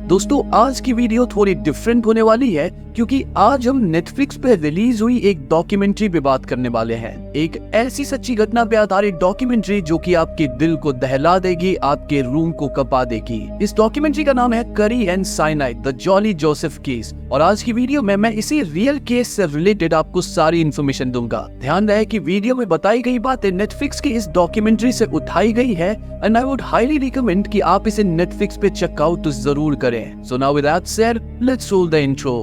दोस्तों आज की वीडियो थोड़ी डिफरेंट होने वाली है क्योंकि आज हम नेटफ्लिक्स पे रिलीज हुई एक डॉक्यूमेंट्री पे बात करने वाले हैं। एक ऐसी सच्ची घटना पे आधारित डॉक्यूमेंट्री जो कि आपके दिल को दहला देगी, आपके रूम को कपा देगी। इस डॉक्यूमेंट्री का नाम है करी and cyanide the jolly Joseph case. और आज की वीडियो में मैं इसी रियल केस से रिलेटेड आपको सारी इन्फॉर्मेशन दूंगा। ध्यान रहे कि वीडियो में बताई गई बातें नेटफ्लिक्स की इस डॉक्यूमेंट्री से उठाई गई है and I would highly recommend कि आप इसे नेटफ्लिक्स पे चेकआउट तो जरूर करें। So now with that said, let's roll the intro.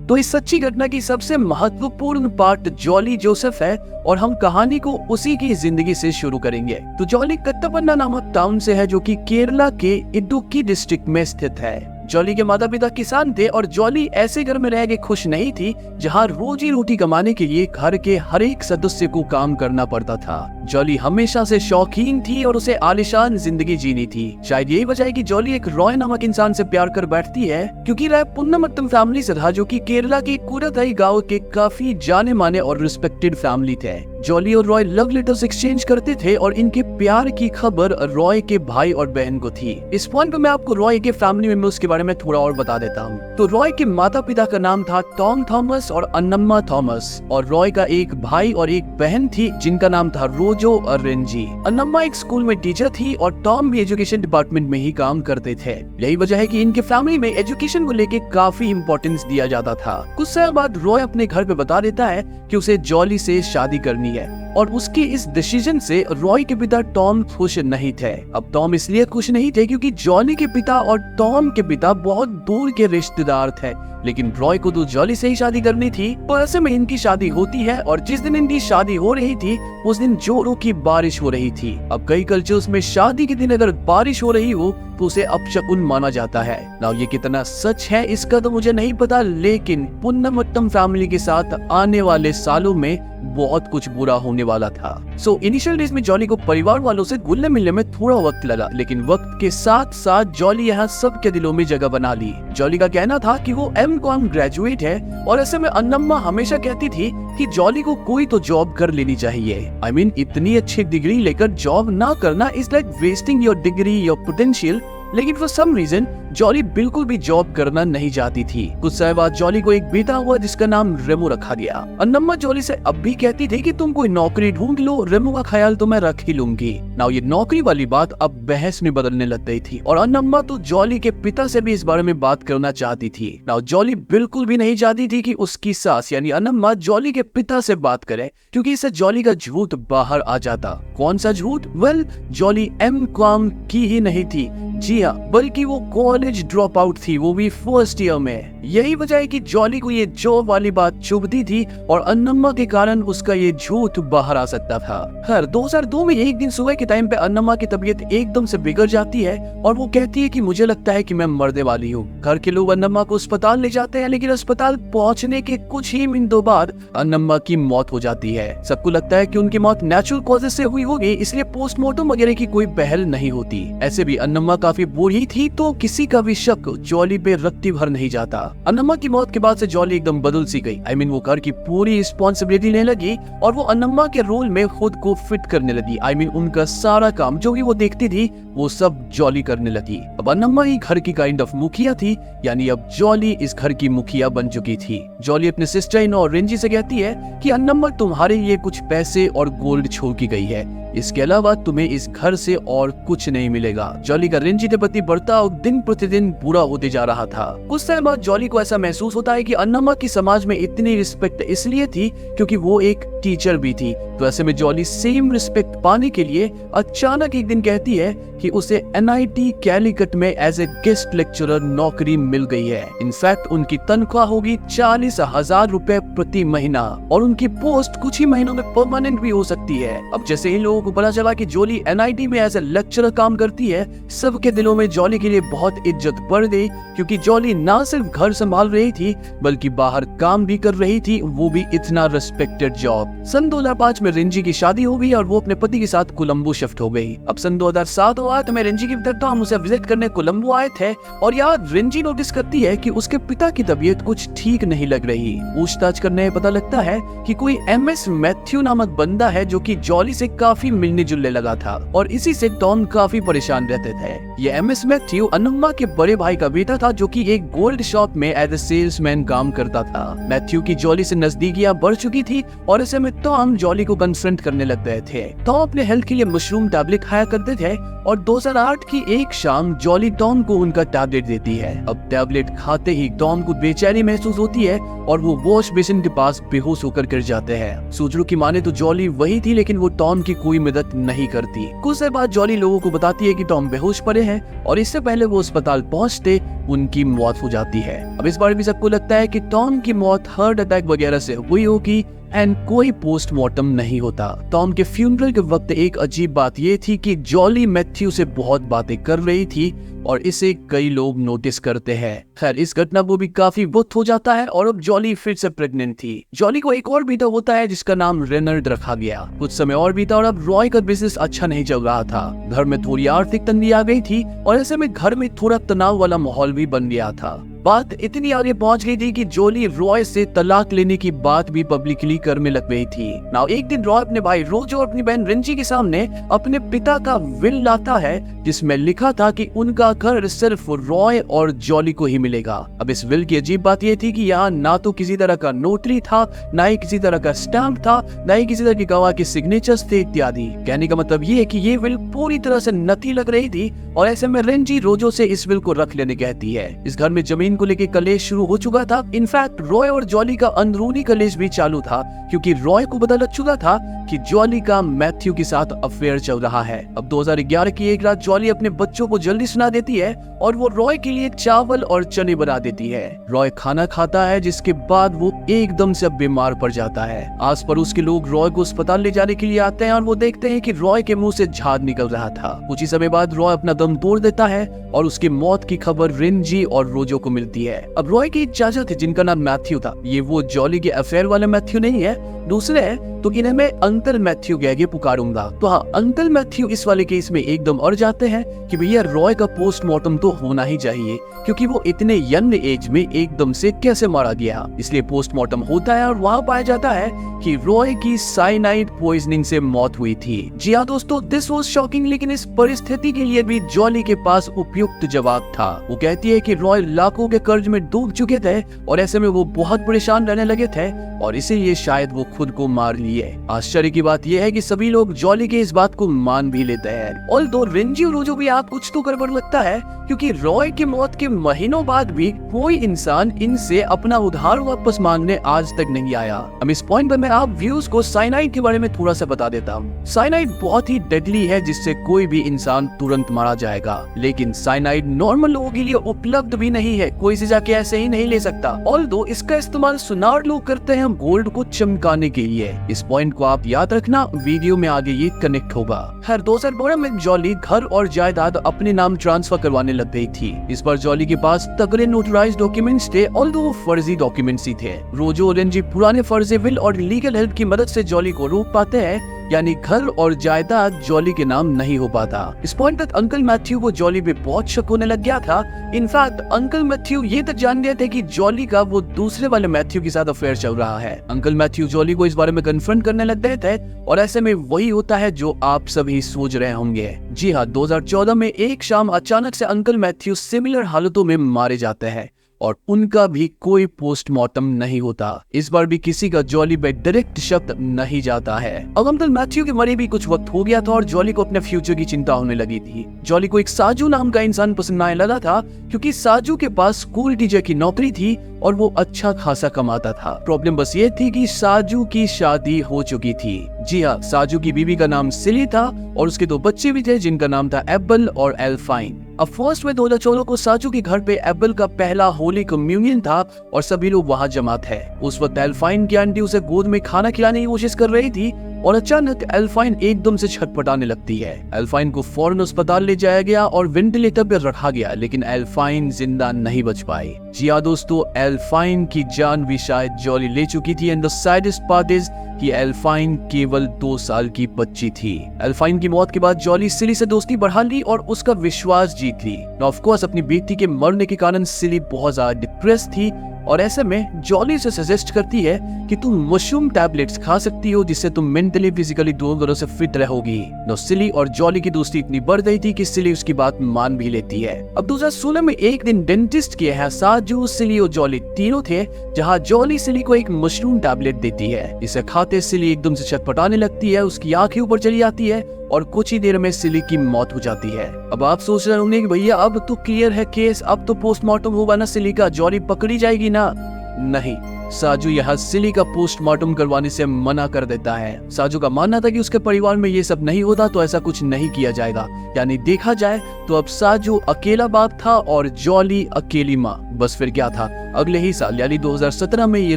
तो इस सच्ची घटना की सबसे महत्वपूर्ण पार्ट जॉली जोसेफ है और हम कहानी को उसी की जिंदगी से शुरू करेंगे। तो जॉली कट्टापन्ना नामक टाउन से है जो कि केरला के इडुक्की डिस्ट्रिक्ट में स्थित है। जॉली के माता पिता किसान थे और जॉली ऐसे घर में रह के खुश नहीं थी जहां रोजी रोटी कमाने के लिए घर के हर एक सदस्य को काम करना पड़ता था। जॉली हमेशा से शौकीन थी और उसे आलिशान जिंदगी जीनी थी। शायद यही वजह है कि जॉली एक रॉय नामक इंसान से प्यार कर बैठती है क्योंकि रॉय पुन्नमत्तम फैमिली से था जो कि केरला के कुराथई गांव के काफी जाने माने और रिस्पेक्टेड फैमिली थे। जॉली और रॉय लव लेटर्स एक्सचेंज करते थे और इनके प्यार की खबर रॉय के भाई और बहन को थी। इस पॉइंट पे मैं आपको रॉय के फैमिली मेंबर्स के बारे में थोड़ा और बता देता हूँ। तो रॉय के माता पिता का नाम था टॉम थॉमस और अन्नम्मा थॉमस और रॉय का एक भाई और एक बहन थी जिनका नाम था रोजो और रेंजी। अन्नम्मा एक स्कूल में टीचर थी और टॉम भी एजुकेशन डिपार्टमेंट में ही काम करते थे। यही वजह है कि इनके फैमिली में एजुकेशन को लेके काफी इंपॉर्टेंस दिया जाता था। कुछ साल बाद रॉय अपने घर पे बता देता है कि उसे जॉली से शादी करनी है और उसके इस डिसीजन से रॉय के पिता टॉम खुश नहीं थे। अब टॉम इसलिए खुश नहीं थे क्योंकि जॉली के पिता और टॉम के पिता बहुत दूर के रिश्तेदार थे, लेकिन रॉय को तो जॉली से ही शादी करनी थी। तो ऐसे में इनकी शादी होती है और जिस दिन इनकी शादी हो रही थी उस दिन जोरों की बारिश हो रही थी। अब कई कल्चर्स में शादी के दिन अगर बारिश हो रही हो तो उसे अपशकुन माना जाता है। नाउ ये कितना सच है इसका तो मुझे नहीं पता, लेकिन पुन्नमत्तम फैमिली के साथ आने वाले सालों में बहुत कुछ बुरा होने वाला था। सो इनिशियल डेज में जॉली को परिवार वालों से घुलने मिलने में थोड़ा वक्त लगा, लेकिन वक्त के साथ साथ जॉली यहाँ सबके दिलों में जगह बना ली। जॉली का कहना था कि वो एम.कॉम ग्रेजुएट है और ऐसे में अन्नम्मा हमेशा कहती थी कि जॉली को कोई तो जॉब कर लेनी चाहिए। I mean, इतनी अच्छी डिग्री लेकर जॉब ना करना is like wasting your degree, your potential. लेकिन फॉर सम रीजन जॉली बिल्कुल भी जॉब करना नहीं चाहती थी। कुछ समय बाद जॉली को एक बेटा हुआ जिसका नाम रेमो रखा गया। अन्नम्मा जॉली से अब भी कहती थी कि तुम कोई नौकरी ढूंढ लो, रेमो का ख्याल तो मैं रख ही लूंगी। नाउ ये नौकरी वाली बात अब बहस में बदलने लग गई थी और अन्नम्मा तो जॉली के पिता से भी इस बारे में बात करना चाहती थी। नाउ जॉली बिल्कुल भी नहीं चाहती थी कि उसकी सास यानी अन्नम्मा जॉली के पिता से बात करे क्योंकि इससे जॉली का झूठ बाहर आ जाता। कौन सा झूठ? वेल, जॉली एम.कॉम की ही नहीं थी, जी हाँ, बल्कि वो कॉलेज ड्रॉप आउट थी, वो भी फर्स्ट ईयर में। यही वजह है कि जॉली को ये जॉब वाली बात चुभती थी और अन्नम्मा के कारण उसका ये झूठ बाहर आ सकता था। खैर 2002 में एक दिन सुबह के टाइम पे अन्नम्मा की तबीयत एकदम से बिगड़ जाती है और वो कहती है कि मुझे लगता है कि मैं मरने वाली हूँ। घर के लोग अन्नम्मा को अस्पताल ले जाते हैं, लेकिन अस्पताल पहुँचने के कुछ ही मिनटों बाद अन्नम्मा की मौत हो जाती है। सबको लगता है कि उनकी मौत नेचुरल कॉजेज से हुई होगी, इसलिए पोस्टमार्टम वगैरह की कोई पहल नहीं होती। ऐसे भी अन्नम्मा काफी बूढ़ी थी तो किसी का भी शक जॉली पे रत्ती भर नहीं जाता। अन्नम्मा की मौत के बाद से जॉली एकदम बदल सी गई। I mean, वो घर की पूरी रिस्पॉन्सिबिलिटी लेने लगी और वो अन्नम्मा के रोल में खुद को फिट करने लगी। I mean, उनका सारा काम जो भी वो देखती थी वो सब जॉली करने लगी। अब अन्नम्मा ही घर की काइंड ऑफ मुखिया थी, यानी अब जॉली इस घर की मुखिया बन चुकी थी। जॉली अपने सिस्टर इन और रेंजी से कहती है कि अन्नम्मा तुम्हारे लिए कुछ पैसे और गोल्ड छोड़ की गई है, इसके अलावा तुम्हें इस घर से और कुछ नहीं मिलेगा। जॉली का रेंजी के प्रति बर्ताव दिन प्रतिदिन बुरा होते जा रहा था। कुछ समय बाद जॉली को ऐसा महसूस होता है कि अन्नम्मा की समाज में इतनी रिस्पेक्ट इसलिए थी क्योंकि वो एक टीचर भी थी। तो ऐसे में जॉली सेम रिस्पेक्ट पाने के लिए अचानक एक दिन कहती है कि उसे NIT कैलिकट में एज ए गेस्ट लेक्चरर नौकरी मिल गई है। इनफैक्ट उनकी तनख्वाह होगी 40,000 रुपए प्रति महीना और उनकी पोस्ट कुछ ही महीनों में परमानेंट भी हो सकती है। अब जैसे ही लोगों को पता चला कि जॉली NIT में एज ए लेक्चरर काम करती है, सबके दिलों में जॉली के लिए बहुत इज्जत बढ़ गई क्योंकि जॉली ना सिर्फ घर संभाल रही थी बल्कि बाहर काम भी कर रही थी, वो भी इतना रिस्पेक्टेड जॉब। सन 2005 में रेंजी की शादी हो गई और वो अपने पति के साथ कोलंबो शिफ्ट हो गई। अब सन 2007 हुआ तो मैं रेंजी की तरफ था, हम उसे विजिट करने कोलंबो आए थे और यार रेंजी नोटिस करती है कि उसके पिता की तबीयत कुछ ठीक नहीं लग रही। पूछताछ करने में पता लगता है कि कोई MS मैथ्यू नामक बंदा है जो कि जॉली से काफी मिलने जुलने लगा था और इसी से टॉम काफी परेशान रहते थे। ये एमएस मैथ्यू अन्नमा के बड़े भाई का बेटा था जो कि एक गोल्ड शॉप में एज ए सेल्समैन काम करता था। मैथ्यू की जॉली से नजदीकियां बढ़ चुकी थी और ऐसे में टॉम जॉली को कन्फ्रंट करने लग गए थे। टॉम अपने हेल्थ के लिए मशरूम टैबलेट खाया करते थे और 2008 की एक शाम जॉली टॉम को उनका टैबलेट देती है। अब टैबलेट खाते ही टॉम को बेचैनी महसूस होती है और वो वॉश बेसिन के पास बेहोश होकर गिर जाते हैं। सूत्रों की माने तो जॉली वही थी, लेकिन वो टॉम की कोई मदद नहीं करती। कुछ देर बाद जॉली लोगों को बताती है कि टॉम बेहोश पड़े हैं और इससे पहले वो अस्पताल पहुंचते उनकी मौत हो जाती है। अब इस बार भी सबको लगता है कि टॉम की मौत हार्ट अटैक वगैरह से हुई होगी एंड कोई पोस्टमार्टम नहीं होता। टॉम के फ्यूनरल के वक्त एक अजीब बात ये थी कि जॉली मैथ्यू से बहुत बातें कर रही थी और इसे कई लोग नोटिस करते हैं। खैर, इस घटना को भी काफी वक्त हो जाता है और अब जॉली फिर से प्रेग्नेंट थी। जॉली को एक और बेटा होता है जिसका नाम रेनल्ड रखा गया। कुछ समय और बीता और अब रॉय का बिजनेस अच्छा नहीं चल रहा था। घर में थोड़ी आर्थिक तंगी आ गई थी और ऐसे में घर में थोड़ा तनाव वाला माहौल भी बन गया था। बात इतनी आगे पहुंच गई थी कि जॉली रॉय से तलाक लेने की बात भी पब्लिकली करने लग गई थी। नाउ एक दिन रॉय अपने भाई रोजो और अपनी बहन रिंची के सामने अपने पिता का विल लाता है जिसमें लिखा था कि उनका घर सिर्फ रॉय और जॉली को ही मिलेगा। अब इस विल की अजीब बात यह थी कि यहाँ ना तो किसी तरह का नोटरी था, ना ही किसी तरह का स्टैम्प था, ना ही किसी तरह की गवाह के सिग्नेचर्स थे इत्यादि। कहने का मतलब ये है कि ये विल पूरी तरह से नकली लग रही थी और ऐसे में रिंची रोजो से इस विल को रख लेने कहती है। इस घर में जमीन को लेकर कलेश शुरू हो चुका था। इनफैक्ट रॉय और जॉली का अंदरूनी कलेश भी चालू था क्योंकि रॉय को पता लग चुका था कि जॉली का मैथ्यू के साथ अफेयर चल रहा है। अब 2011 की एक रात जॉली अपने बच्चों को जल्दी सुना देती है और वो रॉय के लिए चावल और चने बना देती है। रॉय खाना खाता है जिसके बाद वो एकदम से बीमार पड़ जाता है। आस पड़ोस के लोग रॉय को अस्पताल ले जाने के लिए आते हैं और वो देखते हैं कि रॉय के मुंह से झाग निकल रहा था। कुछ ही समय बाद रॉय अपना दम तोड़ देता है और उसकी मौत की खबर रिंजी और रोजो को मिलती है। अब रॉय के एक चाचा थे जिनका नाम मैथ्यू था। ये वो जॉली के अफेयर वाले मैथ्यू नहीं है, दूसरे है, तो इन्हें मैं अंकल मैथ्यू कह के पुकारूंगा। तो हाँ, अंकल मैथ्यू इस वाले केस में एकदम अड़ जाते हैं कि भैया रॉय का पोस्टमार्टम तो होना ही चाहिए क्योंकि वो इतने यंग एज में एकदम से कैसे मारा गया। इसलिए पोस्टमार्टम होता है और वहाँ पाया जाता है कि रॉय की साइनाइड पॉइजनिंग से मौत हुई थी। जी हाँ दोस्तों, दिस वाज शॉकिंग, लेकिन इस परिस्थिति के लिए भी जॉली के पास उपयुक्त जवाब था। वो कहती है कि रॉय लाखों के कर्ज में डूब चुके थे और ऐसे में वो बहुत परेशान रहने लगे थे और इसीलिए शायद वो खुद को मार लिए। आश्चर्य की बात यह है कि सभी लोग जॉली के इस बात को मान भी लेते हैं। ऑल्दो रिंजी और रोजो भी आप कुछ तो गड़बड़ लगता है क्योंकि रॉय की मौत के महीनों बाद भी कोई इंसान इनसे अपना उधार वापस मांगने आज तक नहीं आया। अब इस पॉइंट पर मैं आप व्यूअर्स को साइनाइड के बारे में थोड़ा सा बता देता हूँ। साइनाइड बहुत ही डेडली है जिससे कोई भी इंसान तुरंत मारा जाएगा, लेकिन साइनाइड नॉर्मल लोगों के लिए उपलब्ध भी नहीं है। कोई से जाके ऐसे ही नहीं ले सकता। ऑल्दो इसका इस्तेमाल सुनार लोग करते हैं गोल्ड को चमकाने के लिए। इस पॉइंट को आप याद रखना, वीडियो में आगे ये कनेक्ट होगा। हर 2012 में जॉली घर और जायदाद अपने नाम ट्रांसफर करवाने लग गई थी। इस पर जॉली के पास तगड़े नोटराइज्ड डॉक्यूमेंट्स थे, ऑल्दो वो फर्जी डॉक्यूमेंट्स ही थे। रोजो और रिंजी पुराने फर्जी विल और लीगल हेल्प की मदद से जॉली को रोक पाते हैं, यानी घर और जायदाद जॉली के नाम नहीं हो पाता। इस पॉइंट तक अंकल मैथ्यू को जॉली पे बहुत शक होने लग गया था। इनफैक्ट अंकल मैथ्यू ये तक जान गए थे कि जॉली का वो दूसरे वाले मैथ्यू के साथ अफेयर चल रहा है। अंकल मैथ्यू जॉली को इस बारे में कन्फ्रंट करने लग गए थे और ऐसे में वही होता है जो आप सभी सोच रहे होंगे। जी हाँ, 2014 में एक शाम अचानक से अंकल मैथ्यू सिमिलर हालतों में मारे जाते हैं और उनका भी कोई पोस्टमार्टम नहीं होता। इस बार भी किसी का जॉली पे डायरेक्ट शक नहीं जाता है। अब अंकल मैथ्यू के मरे भी कुछ वक्त हो गया था और जॉली को अपने फ्यूचर की चिंता होने लगी थी। जॉली को एक साजू नाम का इंसान पसंद आने लगा था क्योंकि साजू के पास स्कूल टीचर की नौकरी थी और वो अच्छा खासा कमाता था। प्रॉब्लम बस ये थी कि साजू की शादी हो चुकी थी। जी हाँ, साजू की बीवी का नाम सिली था और उसके 2 बच्चे भी थे जिनका नाम था एबल और एल्फाइन। अब फर्स्ट में 2014 को साजू के घर पे एबल का पहला होली कम्युनियन था और सभी लोग वहाँ जमा थे। उस वक्त एल्फाइन की आंटी उसे गोद में खाना खिलाने की कोशिश कर रही थी और अचानक एल्फाइन एकदम से छटपटाने लगती है। एल्फाइन को फौरन अस्पताल ले जाया गया और वेंटिलेटर पर रखा गया, लेकिन एल्फाइन जिंदा नहीं बच पाई। जी हाँ दोस्तों, एल्फाइन की जान भी शायद जॉली ले चुकी थी and the saddest part is कि एल्फाइन केवल 2 साल की बच्ची थी। एल्फाइन की मौत के बाद जॉली सिली से दोस्ती बढ़ा ली और उसका विश्वास जीत ली। ऑफ कोर्स अपनी बेटी के मरने के कारण सिली बहुत ज्यादा डिप्रेस थी और ऐसे में जॉली से सजेस्ट करती है कि तुम मशरूम टैबलेट्स खा सकती हो जिससे तुम मेंटली फिजिकली दोनों तरह से फिट रहोगी। नो सिली और जॉली की दोस्ती इतनी बढ़ गई थी कि सिली उसकी बात मान भी लेती है। अब 2016 में एक दिन डेंटिस्ट के यहाँ साजू, सिली और जॉली तीनों थे, जहाँ जॉली सिली को एक मशरूम टैबलेट देती है। इसे खाते सिली एकदम से छटपटाने लगती है, उसकी आंखें ऊपर चली जाती है और कुछ ही देर में सिली की मौत हो जाती है। अब आप सोच रहे होंगे कि भैया अब तो क्लियर है केस, अब तो पोस्टमार्टम होगा ना सिली का, जॉली पकड़ी जाएगी ना। नहीं, साजू यहाँ सिली का पोस्टमार्टम करवाने से मना कर देता है। साजू का मानना था कि उसके परिवार में ये सब नहीं होता तो ऐसा कुछ नहीं किया जाएगा। यानी देखा जाए तो अब साजू अकेला बाप था और जॉली अकेली माँ। बस फिर क्या था, अगले ही साल यानी 2017 में ये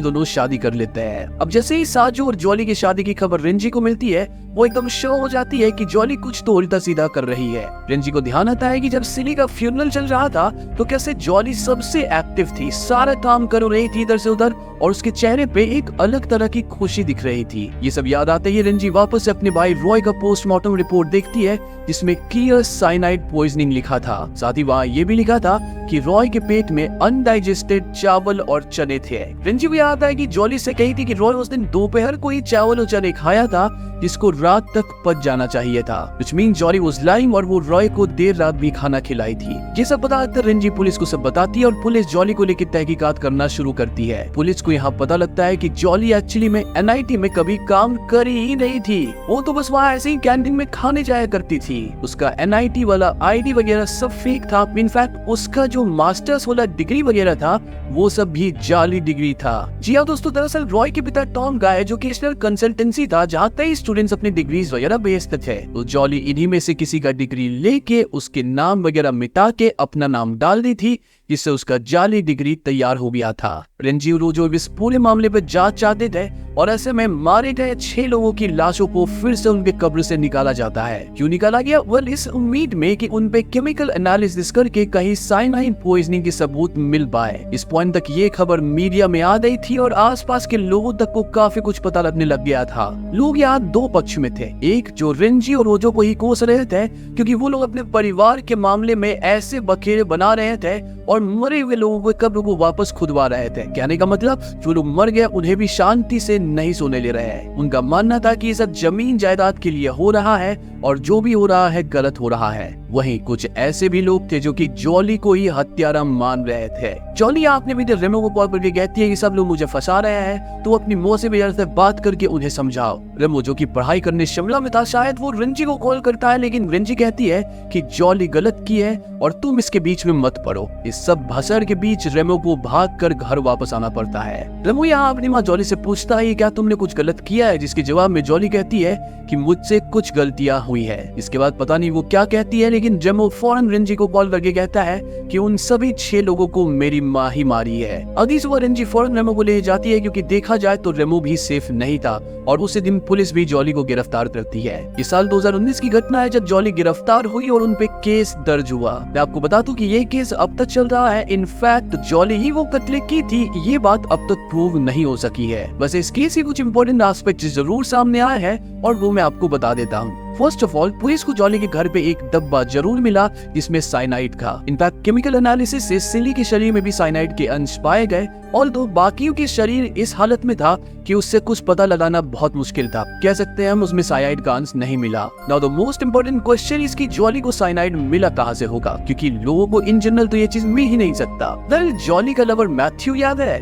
दोनों शादी कर लेते हैं। अब जैसे ही साजू और जॉली की शादी की खबर रेंजी को मिलती है, वो एकदम शॉक हो जाती है कि जॉली कुछ तो उल्टा सीधा कर रही है। रेंजी को ध्यान आता है कि जब सिली का फ्यूनरल चल रहा था तो कैसे जॉली सबसे एक्टिव थी, सारा काम कर रही थी इधर से उधर, और उसके चेहरे पे एक अलग तरह की खुशी दिख रही थी। ये सब याद आते ही रेंजी वापस से अपने भाई रॉय का पोस्टमार्टम रिपोर्ट देखती है जिसमें क्लियर साइनाइड पॉइजनिंग लिखा था। साथ ही वहाँ ये भी लिखा था कि रॉय के पेट में अनडाइजेस्टेड चावल और चने थे। रेंजी को याद आता है कि जॉली से कही थी कि रॉय उस दिन दोपहर को ही चावल और चने खाया था जिसको रात तक पच जाना चाहिए था, which means jolly was lying और वो रॉय को देर रात भी खाना खिलाई थी। ये सब पता रेंजी पुलिस को सब बताती है और पुलिस जॉली को लेकर तहकीकात करना शुरू करती है। पुलिस को यहाँ पता लगता है कि जॉली एक्चुअली में एनआईटी में कभी काम करी ही नहीं थी, वो तो बस वहाँ ऐसे ही कैंटीन में खाने जाया करती थी। उसका एनआईटी वाला आईडी वगैरह सब फेक था। इनफैक्ट उसका जो मास्टर्स वाला डिग्री वगैरह था वो सब भी जाली डिग्री था। जी हाँ दोस्तों, दरअसल रॉय के पिता टॉम का एजुकेशनल कंसल्टेंसी था जहाँ कई स्टूडेंट्स अपनी डिग्रीज वगैरह बेचते थे। तो जॉली इन्हीं में से किसी का डिग्री लेके उसके नाम वगैरह मिटा के अपना नाम डाल दी थी, जिससे उसका जाली डिग्री तैयार हो गया था। रेंजी रोजो इस पूरे मामले पे जांच चाहते थे और ऐसे में मारे गए 6 लोगों की लाशों को फिर से उनके कब्र से निकाला जाता है। क्यों निकाला गया? वेल, इस उम्मीद में कि उन पे केमिकल एनालिसिस करके कहीं साइनाइड पॉइजनिंग के सबूत मिल पाए। इस पॉइंट तक ये खबर मीडिया में आ गई थी और आसपास के लोगों तक को काफी कुछ पता लगने लग गया था। लोग यहाँ दो पक्ष में थे, एक जो रेंजी और रोजो को ही कोस रहे थे क्योंकि वो लोग अपने परिवार के मामले में ऐसे बखेरे बना रहे थे और मरे हुए लोगों के कब्र को वापस खुदवा रहे थे। कहने का मतलब जो लोग मर गए उन्हें भी शांति से नहीं सोने ले रहे हैं। उनका मानना था कि ये सब जमीन जायदाद के लिए हो रहा है और जो भी हो रहा है गलत हो रहा है। वहीं कुछ ऐसे भी लोग थे जो कि जॉली को ही हत्यारा मान रहे थे। जॉली अपने बेटे रेमो को कॉल करके कहती है कि सब लोग मुझे फंसा रहे हैं, तो अपनी मौसी भैया से बात करके उन्हें समझाओ। रेमो जो कि पढ़ाई करने शिमला में था, शायद वो रेंजी को कॉल करता है, लेकिन रेंजी कहती है कि जॉली गलत की है और तुम इसके बीच में मत पड़ो। इस सब भसड़ के बीच रेमो को भागकर घर वापस आना पड़ता है। रेमो यहाँ अपनी माँ जॉली से पूछता है क्या तुमने कुछ गलत किया है, जिसके जवाब में जॉली कहती है कि मुझसे कुछ गलतियां हुई है। इसके बाद पता नहीं वो क्या कहती है, लेकिन रेमो फौरन रेंजी को कॉल करके कहता है कि उन सभी 6 लोगों को मेरी माँ ही मारी है। अगली सुबह रेंजी फौरन रेमो को ले जाती है क्योंकि देखा जाए तो रेमो भी सेफ नहीं था और उसी दिन पुलिस भी जॉली को गिरफ्तार करती है। इस साल 2019 की घटना है जब जॉली गिरफ्तार हुई और उन पे केस दर्ज हुआ। मैं आपको बता दूं कि ये केस अब तक चल रहा है। इनफैक्ट जॉली ही वो कत्ले की थी, ये बात अब तक प्रूव नहीं हो सकी है। बस इस केस के कुछ इंपॉर्टेंट एस्पेक्ट जरूर सामने आए हैं और वो मैं आपको बता देता हूँ। फर्स्ट ऑफ ऑल, पुलिस को जॉली के घर पे एक डब्बा जरूर मिला जिसमें साइनाइड था। इनफैक्ट केमिकल एनालिसिस से सिली के शरीर में भी साइनाइड के अंश पाए गए, ऑल्दो बाकियों के शरीर इस हालत में था कि उससे कुछ पता लगाना बहुत मुश्किल था। कह सकते हैं हम उसमें साइनाइड का अंश नहीं मिला। Now the most important question is कि जॉली को साइनाइड मिला कहाँ से होगा, क्योंकि लोगों को इन जनरल तो ये चीज मिल ही नहीं सकता। वेल, जॉली का लवर मैथ्यू याद है,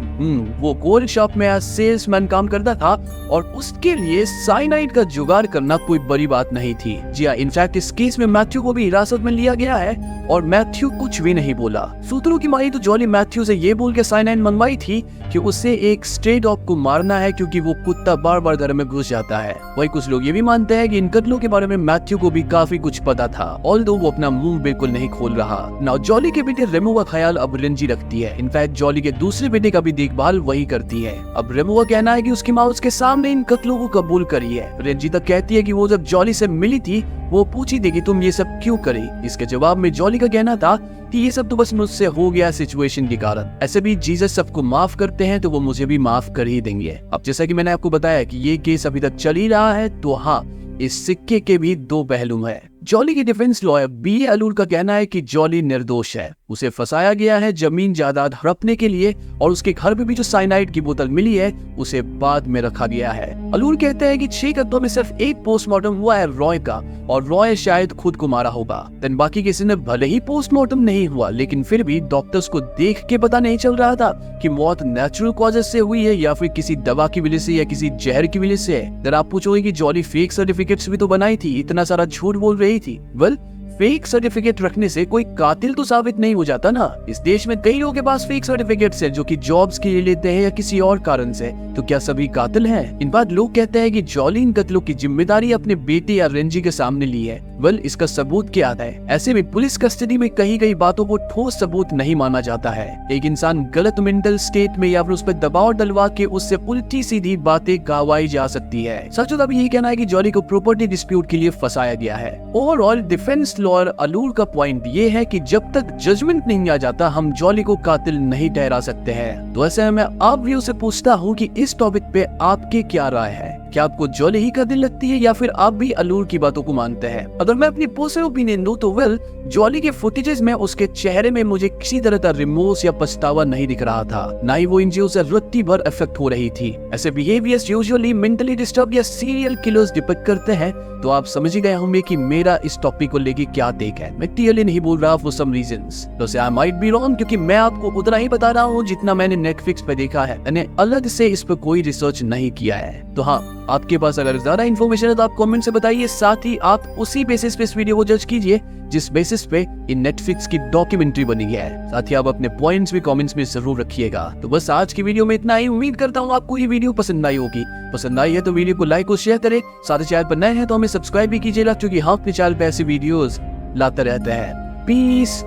वो गोल्ड शॉप में सेल्समैन काम करता था और उसके लिए साइनाइड का जुगाड़ करना कोई बड़ी बात नहीं थी। जी हाँ, इनफैक्ट इस केस में मैथ्यू को भी हिरासत में लिया गया है और मैथ्यू कुछ भी नहीं बोला। सूत्रों की मानी तो जॉली मैथ्यू से ये बोल के साइनाइड मंगवाई थी कि उसे एक स्ट्रे डॉग को मारना है क्योंकि वो कुत्ता बार बार घर में घुस जाता है। वही कुछ लोग ये भी मानते हैं कि इन कत्लों के बारे में मैथ्यू को भी काफी कुछ पता था, ऑल्दो वो अपना मुंह बिल्कुल नहीं खोल रहा। नाउ जॉली के बेटे रेमो का ख्याल अब रेंजी रखती है। इनफैक्ट जॉली के दूसरे बेटे का भी देखभाल वही करती है। अब रेमो का कहना है कि उसकी माँ उसके सामने इन कत्लों को कबूल करी है। रेंजी तक कहती है कि वो जब जॉली से मिली थी वो पूछी थी कि तुम ये सब क्यों करी। इसके जवाब में जॉली का कहना था कि ये सब तो बस मुझसे हो गया सिचुएशन के कारण, ऐसे भी जीसस सबको माफ करते हैं तो वो मुझे भी माफ कर ही देंगे। अब जैसा कि मैंने आपको बताया कि ये केस अभी तक चल ही रहा है, तो हाँ, इस सिक्के के भी 2 पहलू हैं। जॉली की डिफेंस लॉयर बी अलूर का कहना है कि जॉली निर्दोष है, उसे फंसाया गया है जमीन जायदाद हड़पने के लिए और उसके घर में भी जो साइनाइड की बोतल मिली है उसे बाद में रखा गया है। अलूर कहते हैं कि 6 कत्लों में सिर्फ एक पोस्टमार्टम हुआ है रॉय का और रॉय शायद खुद को मारा होगा। देन बाकी किसी ने भले ही पोस्टमार्टम नहीं हुआ लेकिन फिर भी डॉक्टर्स को देख के पता नहीं चल रहा था कि मौत नेचुरल कॉजेस से हुई है या फिर किसी दवा की वजह से या किसी जहर की वजह से है। देन आप पूछोगे कि जॉली फेक सर्टिफिकेट्स भी तो बनाई थी, इतना सारा झूठ बोल रही थी। वेल, फेक सर्टिफिकेट रखने से कोई कातिल तो साबित नहीं हो जाता ना। इस देश में कई लोगों के पास फेक सर्टिफिकेट्स हैं जो कि जॉब्स के लिए लेते हैं या किसी और कारण से, तो क्या सभी कातिल हैं? इन बात लोग कहते हैं कि जॉली इन कत्लों की जिम्मेदारी अपने बेटे या रेंजी के सामने ली है। वेल, इसका सबूत क्या है? ऐसे में पुलिस कस्टडी में कही गई बातों को ठोस सबूत नहीं माना जाता है। एक इंसान गलत मेंटल स्टेट में या फिर उस पर दबाव डलवा के उससे उल्टी सीधी बातें गवाई जा सकती है। सच तो यही कहना है कि जॉली को प्रॉपर्टी डिस्प्यूट के लिए फंसाया गया है। ओवरऑल डिफेंस लॉयर अलूर का पॉइंट ये है कि जब तक जजमेंट नहीं आ जाता हम जॉली को कातिल नहीं ठहरा सकते हैं। तो ऐसे में मैं आप भी उसे पूछता हूँ कि इस टॉपिक पे आपकी क्या राय है? क्या आपको जॉली ही का दिल लगती है या फिर आप भी अलूर की बातों को मानते हैं? अगर मैं अपनी पर्सनल ओपिनियन दूं तो वेल, जॉली के फुटेजेस में उसके चेहरे में मुझे किसी तरह का रिमोर्स या पछतावा नहीं दिख रहा था, ना ही वो इन चीजों से रत्ती भर इफेक्ट हो रही थी। ऐसे बिहेवियर्स यूजुअली मेंटली डिस्टर्ब या सीरियल किलर्स डिपिक्ट करते हैं। तो आप समझ ही गए होंगे कि मेरा इस टॉपिक को लेके क्या टेक है। मैं क्लियरली नहीं बोल रहा फॉर सम रीजंस, तो आई माइट बी रॉन्ग, क्योंकि मैं आपको उतना ही बता रहा हूँ जितना मैंने नेटफ्लिक्स पे देखा है। मैंने अलग से इस पर कोई रिसर्च नहीं किया है। तो हाँ, आपके पास अगर ज्यादा इन्फॉर्मेशन है तो आप कमेंट से बताइए। साथ ही आप उसी बेसिस पे इस वीडियो को जज कीजिए जिस बेसिस पे इन नेटफ्लिक्स की डॉक्यूमेंट्री बनी है। साथ ही आप अपने पॉइंट्स भी कमेंट्स में जरूर रखिएगा। तो बस आज की वीडियो में इतना ही। उम्मीद करता हूँ आपको ये वीडियो पसंद आई होगी। पसंद आई है तो वीडियो को लाइक और शेयर करें। साथ ही चैनल पर नए हैं तो हमें सब्सक्राइब भी कीजिएगा, क्योंकि हम अपने चैनल पे ऐसी वीडियोस लाते रहते हैं। पीस।